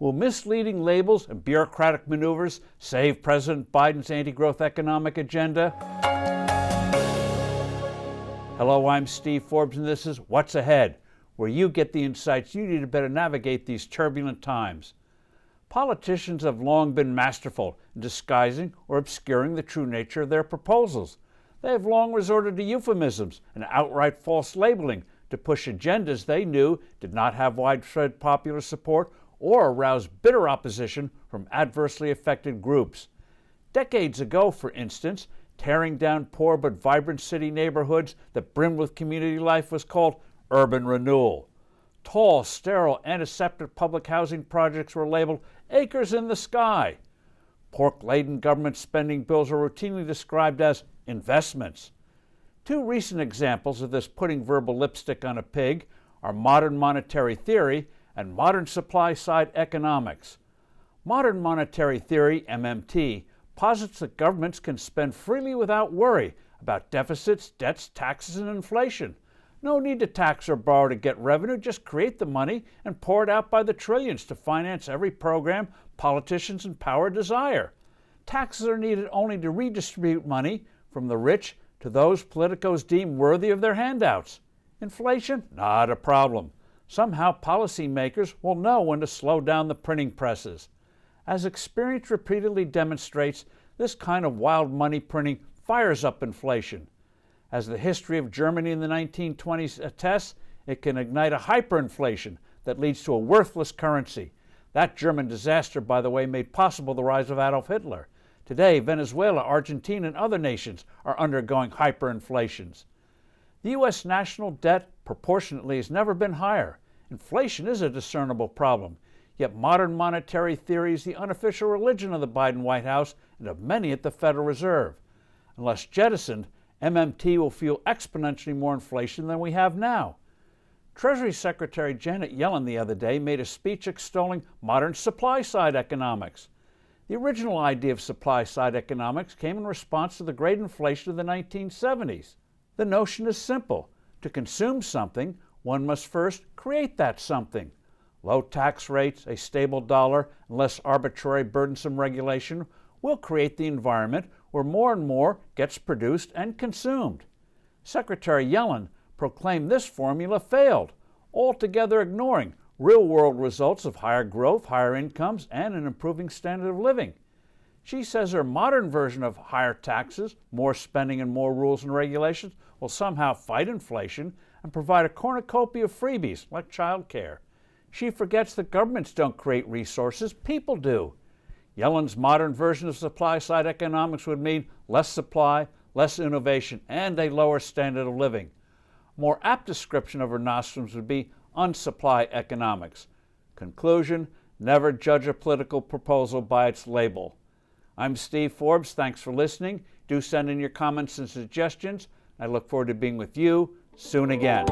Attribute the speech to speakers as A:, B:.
A: Will misleading labels and bureaucratic maneuvers save President Biden's anti-growth economic agenda? Hello, I'm Steve Forbes, and this is What's Ahead, where you get the insights you need to better navigate these turbulent times. Politicians have long been masterful in disguising or obscuring the true nature of their proposals. They have long resorted to euphemisms and outright false labeling to push agendas they knew did not have widespread popular support or arouse bitter opposition from adversely affected groups. Decades ago, for instance, tearing down poor but vibrant city neighborhoods that brimmed with community life was called urban renewal. Tall, sterile, antiseptic public housing projects were labeled acres in the sky. Pork-laden government spending bills are routinely described as investments. Two recent examples of this putting verbal lipstick on a pig are modern monetary theory and modern supply-side economics. Modern monetary theory, MMT, posits that governments can spend freely without worry about deficits, debts, taxes, and inflation. No need to tax or borrow to get revenue, just create the money and pour it out by the trillions to finance every program politicians in power desire. Taxes are needed only to redistribute money from the rich to those politicos deem worthy of their handouts. Inflation? Not a problem. Somehow policymakers will know when to slow down the printing presses. As experience repeatedly demonstrates, this kind of wild money printing fires up inflation. As the history of Germany in the 1920s attests, it can ignite a hyperinflation that leads to a worthless currency. That German disaster, by the way, made possible the rise of Adolf Hitler. Today, Venezuela, Argentina, and other nations are undergoing hyperinflations. The U.S. national debt proportionately has never been higher. Inflation is a discernible problem, yet modern monetary theory is the unofficial religion of the Biden White House and of many at the Federal Reserve. Unless jettisoned, MMT will fuel exponentially more inflation than we have now. Treasury Secretary Janet Yellen the other day made a speech extolling modern supply-side economics. The original idea of supply-side economics came in response to the great inflation of the 1970s. The notion is simple. To consume something, one must first create that something. Low tax rates, a stable dollar, and less arbitrary, burdensome regulation will create the environment where more and more gets produced and consumed. Secretary Yellen proclaimed this formula failed, altogether ignoring real-world results of higher growth, higher incomes, and an improving standard of living. She says her modern version of higher taxes, more spending, and more rules and regulations will somehow fight inflation and provide a cornucopia of freebies like child care. She forgets that governments don't create resources, people do. Yellen's modern version of supply-side economics would mean less supply, less innovation, and a lower standard of living. A more apt description of her nostrums would be unsupply economics. Conclusion: never judge a political proposal by its label. I'm Steve Forbes. Thanks for listening. Do send in your comments and suggestions. I look forward to being with you soon again.